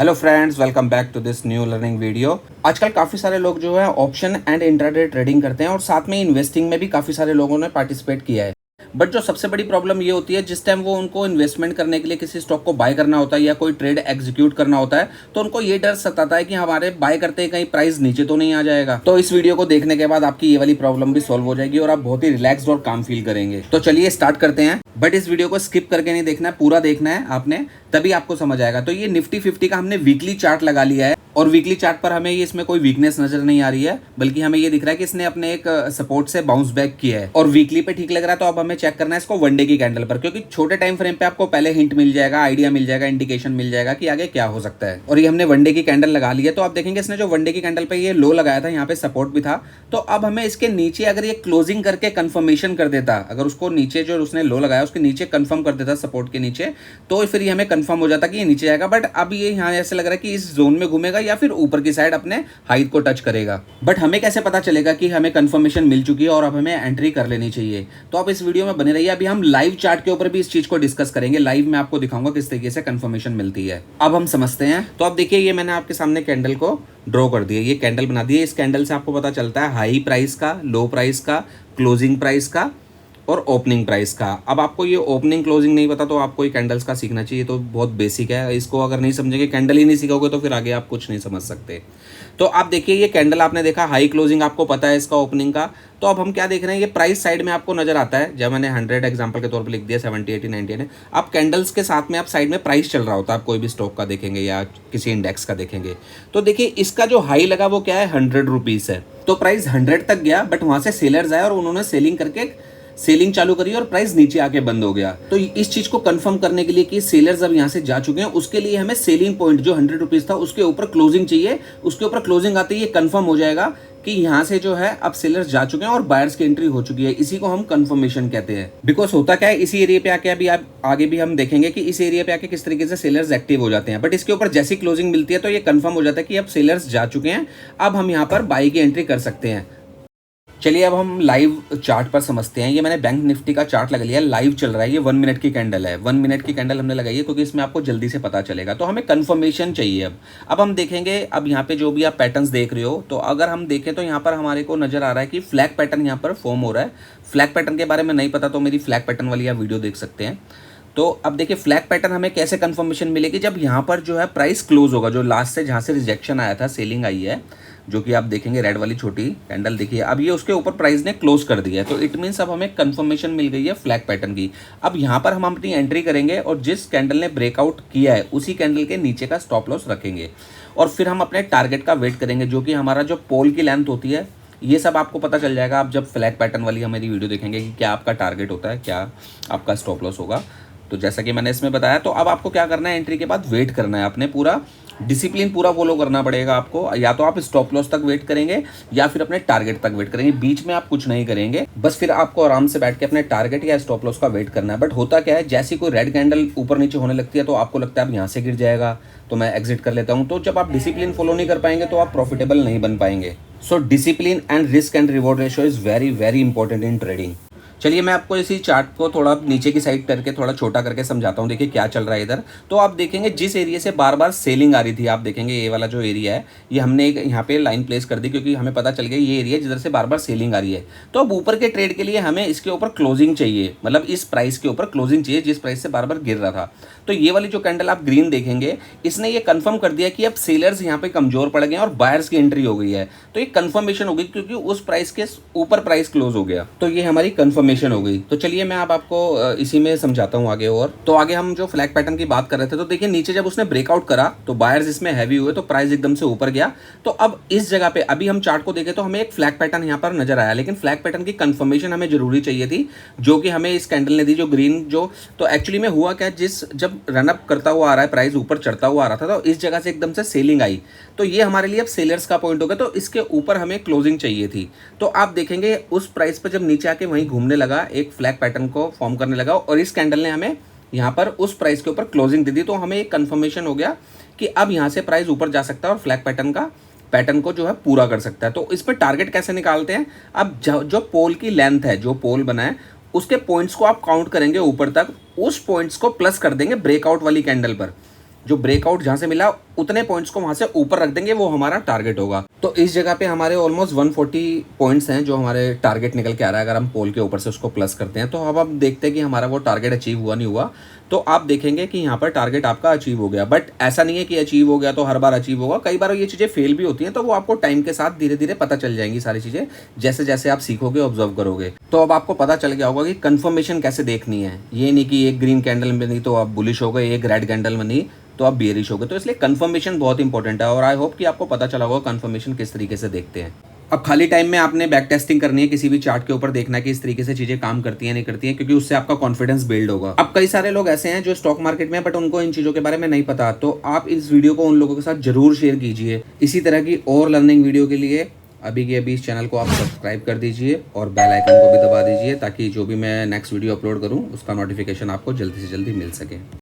Hello friends, welcome back to this new learning video. आजकल काफ़ी सारे लोग जो है ऑप्शन एंड इंट्राडे ट्रेडिंग करते हैं और साथ में इन्वेस्टिंग में भी काफ़ी सारे लोगों ने पार्टिसिपेट किया है। बट जो सबसे बड़ी प्रॉब्लम ये होती है, जिस टाइम वो उनको इन्वेस्टमेंट करने के लिए किसी स्टॉक को बाय करना होता है या कोई ट्रेड एग्जीक्यूट करना होता है, तो उनको ये डर सताता है कि हमारे बाय करते ही कहीं प्राइस नीचे तो नहीं आ जाएगा। तो इस वीडियो को देखने के बाद आपकी ये वाली प्रॉब्लम भी सॉल्व हो जाएगी और आप बहुत ही रिलैक्स्ड और काम फील करेंगे। तो चलिए स्टार्ट करते हैं। बट इस वीडियो को स्किप करके नहीं देखना है, पूरा देखना है आपने, तभी आपको समझ आएगा। तो ये निफ्टी 50 का हमने वीकली चार्ट लगा लिया है और वीकली चार्ट पर हमें ये इसमें कोई वीकनेस नजर नहीं आ रही है, बल्कि हमें ये दिख रहा है कि इसने अपने एक सपोर्ट से बाउंस बैक किया है और वीकली पे ठीक लग रहा है। तो अब हमें चेक करना है इसको वनडे की कैंडल पर, क्योंकि छोटे टाइम फ्रेम पे आपको पहले हिंट मिल जाएगा, आइडिया मिल जाएगा, इंडिकेशन मिल जाएगा कि आगे क्या हो सकता है। और ये हमने वनडे की कैंडल लगा ली है। तो आप देखेंगे इसने जो वनडे की कैंडल पे ये लो लगाया था, यहाँ पे सपोर्ट भी था। तो अब हमें इसके नीचे अगर ये क्लोजिंग करके कंफर्मेशन कर देता, अगर उसको नीचे जो उसने लो लगाया उसके नीचे कंफर्म कर देता सपोर्ट के नीचे, तो फिर ये हमें कंफर्म हो जाता कि ये नीचे जाएगा। बट अब ये यहाँ ऐसे लग रहा है कि इस जोन में घूमेगा या फिर ऊपर की साइड अपने हाइट को टच करेगा। बट हमें कैसे पता चलेगा कि हमें कंफर्मेशन मिल चुकी है और अब हमें एंट्री कर लेनी चाहिए? तो आप इस वीडियो में बने रहिए। अभी हम लाइव चार्ट के ऊपर भी इस चीज को डिस्कस करेंगे। लाइव में आपको दिखाऊंगा किस तरीके से कंफर्मेशन मिलती है। अब हम समझते हैं। तो अब देखिए, ये मैंने आपके सामने कैंडल को ड्रॉ कर दिया, ये कैंडल बना दी है। इस कैंडल से आपको पता चलता है हाई प्राइस का, लो प्राइस का, क्लोजिंग प्राइस का और ओपनिंग प्राइस का। अब आपको ये ओपनिंग क्लोजिंग नहीं पता तो आपको ये कैंडल्स का सीखना चाहिए। तो बहुत बेसिक है, इसको अगर नहीं समझेंगे, कैंडल ही नहीं सीखोगे तो फिर आगे आप कुछ नहीं समझ सकते। तो आप देखिए, ये कैंडल आपने देखा, हाई क्लोजिंग आपको पता है इसका ओपनिंग का। तो अब हम क्या देख रहे हैं, ये प्राइस साइड में आपको नजर आता है। जब मैंने 100 एग्जांपल के तौर पे लिख दिया, 70 80 90 है। आप कैंडल्स के साथ में आप साइड में प्राइस चल रहा होता है, आप कोई भी स्टॉक का देखेंगे या किसी इंडेक्स का देखेंगे। तो देखिए, इसका जो हाई लगा वो क्या है, 100 रुपीज़ है। तो प्राइस 100 तक गया, बट वहां से सेलर्स आए और उन्होंने सेलिंग करके सेलिंग चालू करी और प्राइस नीचे आके बंद हो गया। तो इस चीज को कंफर्म करने के लिए कि सेलर्स अब यहाँ से जा चुके हैं, उसके लिए हमें सेलिंग पॉइंट जो 100 रुपीज था उसके ऊपर क्लोजिंग चाहिए। उसके ऊपर क्लोजिंग आते ही ये कंफर्म हो जाएगा कि यहाँ से जो है अब सेलर्स जा चुके हैं और बायर्स की एंट्री हो चुकी है। इसी को हम कंफर्मेशन कहते हैं। बिकॉज होता क्या है, इसी एरिया पे आके अभी आप आगे भी हम देखेंगे कि इस एरिया पे आके किस तरीके से सेलर्स एक्टिव हो जाते हैं। बट इसके ऊपर जैसी क्लोजिंग मिलती है तो ये कंफर्म हो जाता है कि अब सेलर्स जा चुके हैं, अब हम यहाँ पर बाई की एंट्री कर सकते हैं। चलिए अब हम लाइव चार्ट पर समझते हैं। ये मैंने बैंक निफ्टी का चार्ट लगा लिया, लाइव चल रहा है। ये 1 मिनट की कैंडल है, 1 मिनट की कैंडल हमने लगाई है क्योंकि इसमें आपको जल्दी से पता चलेगा। तो हमें कंफर्मेशन चाहिए। अब हम देखेंगे, अब यहाँ पे जो भी आप पैटर्न्स देख रहे हो, तो अगर हम देखें तो यहाँ पर हमारे को नजर आ रहा है कि फ्लैग पैटर्न यहाँ पर फॉर्म हो रहा है। फ्लैग पैटर्न के बारे में नहीं पता तो मेरी फ्लैग पैटर्न वाली आप वीडियो देख सकते हैं। तो अब देखिए, फ्लैग पैटर्न हमें कैसे कंफर्मेशन मिलेगी, जब यहाँ पर जो है प्राइस क्लोज होगा, जो लास्ट से जहाँ से रिजेक्शन आया था, सेलिंग आई है, जो कि आप देखेंगे रेड वाली छोटी कैंडल देखिए, अब ये उसके ऊपर प्राइस ने क्लोज कर दिया है। तो इट मीन्स अब हमें कंफर्मेशन मिल गई है फ्लैग पैटर्न की। अब यहाँ पर हम अपनी एंट्री करेंगे और जिस कैंडल ने ब्रेकआउट किया है उसी कैंडल के नीचे का स्टॉप लॉस रखेंगे और फिर हम अपने टारगेट का वेट करेंगे, जो कि हमारा जो पोल की लेंथ होती है। ये सब आपको पता चल जाएगा आप जब फ्लैग पैटर्न वाली हमारी वीडियो देखेंगे कि क्या आपका टारगेट होता है, क्या आपका स्टॉप लॉस होगा। तो जैसा कि मैंने इसमें बताया, तो अब आपको क्या करना है, एंट्री के बाद वेट करना है। आपने पूरा डिसिप्लिन पूरा फॉलो करना पड़ेगा आपको। या तो आप स्टॉप लॉस तक वेट करेंगे या फिर अपने टारगेट तक वेट करेंगे, बीच में आप कुछ नहीं करेंगे। बस फिर आपको आराम से बैठ के अपने टारगेट या स्टॉप लॉस का वेट करना है। बट होता क्या है, जैसी कोई रेड कैंडल ऊपर नीचे होने लगती है तो आपको लगता है अब यहाँ से गिर जाएगा तो मैं एग्जिट कर लेता हूँ। तो जब आप डिसिप्लिन फॉलो नहीं कर पाएंगे तो आप प्रॉफिटेबल नहीं बन पाएंगे। So discipline and risk and reward ratio is very very important in trading. चलिए मैं आपको इसी चार्ट को थोड़ा नीचे की साइड करके थोड़ा छोटा करके समझाता हूँ। देखिए क्या चल रहा है इधर। तो आप देखेंगे जिस एरिया से बार बार सेलिंग आ रही थी, आप देखेंगे ये वाला जो एरिया है, ये हमने एक यहाँ पे लाइन प्लेस कर दी क्योंकि हमें पता चल गया ये एरिया जिधर से बार बार सेलिंग आ रही है। तो अब ऊपर के ट्रेड के लिए हमें इसके ऊपर क्लोजिंग चाहिए, मतलब इस प्राइस के ऊपर क्लोजिंग चाहिए जिस प्राइस से बार बार गिर रहा था। तो ये वाली जो कैंडल आप ग्रीन देखेंगे, इसने ये कंफर्म कर दिया कि अब सेलर्स यहाँ पे कमजोर पड़ गए और बायर्स की एंट्री हो गई है। तो ये कंफर्मेशन हो गई क्योंकि उस प्राइस के ऊपर प्राइस क्लोज हो गया। तो ये हमारी कंफर्मेशन हो गई। तो चलिए मैं अब आपको इसी में समझाता हूँ आगे। और तो आगे हम जो फ्लैग पैटर्न की बात कर रहे थे, तो देखिए नीचे जब उसने ब्रेकआउट करा तो बायर्स इसमें हैवी हुए तो प्राइस एकदम से ऊपर गया। तो अब इस जगह पे अभी हम चार्ट को देखें तो हमें एक फ्लैग पैटर्न यहाँ पर नजर आया, लेकिन फ्लैग पैटर्न की कंफर्मेशन हमें जरूरी चाहिए थी, जो कि हमें इस कैंडल ने दी, जो ग्रीन जो। तो एक्चुअली में हुआ क्या, जब रनअप करता हुआ आ रहा है, प्राइस ऊपर चढ़ता हुआ आ रहा था, तो इस जगह से एकदम से सेलिंग आई। तो ये हमारे लिए अब सेलर्स का पॉइंट हो गया। तो इसके ऊपर हमें क्लोजिंग चाहिए थी। तो आप देखेंगे उस प्राइस पर जब नीचे आके वहीं घूमने लगा, एक फ्लैग पैटर्न को फॉर्म करने लगा और इस कैंडल ने हमें यहाँ पर उस प्राइस के ऊपर क्लोजिंग दे दी। तो हमें एक कंफर्मेशन हो गया कि अब यहाँ से प्राइस ऊपर जा सकता है और फ्लैग पैटर्न को जो है पूरा कर सकता है। तो इस पर टारगेट कैसे निकालते हैं, अब जो पोल की लेंथ है, जो पोल बना है उसके पॉइंट्स को आप काउंट करेंगे ऊपर तक, उस पॉइंट्स को प्लस कर देंगे ब्रेकआउट वाली कैंडल पर। जो ब्रेकआउट जहां से मिला उतने पॉइंट्स को वहां से ऊपर रख देंगे, वो हमारा टारगेट होगा। तो इस जगह पे हमारे ऑलमोस्ट 140 पॉइंट्स हैं जो हमारे टारगेट निकल के आ रहा है। अगर हम पोल के ऊपर से उसको प्लस करते हैं तो अब हम देखते हैं कि हमारा वो टारगेट अचीव हुआ नहीं हुआ। तो आप देखेंगे कि यहाँ पर टारगेट आपका अचीव हो गया, बट ऐसा नहीं है कि अचीव हो गया तो हर बार अचीव होगा। कई बार ये चीज़ें फेल भी होती हैं, तो वो आपको टाइम के साथ धीरे धीरे पता चल जाएंगी सारी चीज़ें, जैसे जैसे आप सीखोगे, ऑब्जर्व करोगे। तो अब आपको पता चल गया होगा कि कंफर्मेशन कैसे देखनी है। ये नहीं कि एक ग्रीन कैंडल में नहीं तो आप बुलिश हो गए, एक रेड कैंडल में नहीं तो आप बेयरिश हो गए। तो इसलिए कंफर्मेशन बहुत इंपॉर्टेंट है, और आई होप कि आपको पता चला होगा कंफर्मेशन किस तरीके से देखते हैं। अब खाली टाइम में आपने बैक टेस्टिंग करनी है, किसी भी चार्ट के ऊपर देखना है कि इस तरीके से चीजें काम करती हैं नहीं करती हैं, क्योंकि उससे आपका कॉन्फिडेंस बिल्ड होगा। अब कई सारे लोग ऐसे हैं जो स्टॉक मार्केट में, बट उनको इन चीजों के बारे में नहीं पता, तो आप इस वीडियो को उन लोगों के साथ जरूर शेयर कीजिए। इसी तरह की और लर्निंग वीडियो के लिए अभी के अभी इस चैनल को आप सब्सक्राइब कर दीजिए और बेल आइकन को भी दबा दीजिए, ताकि जो भी मैं नेक्स्ट वीडियो अपलोड करूं उसका नोटिफिकेशन आपको जल्दी से जल्दी मिल सके।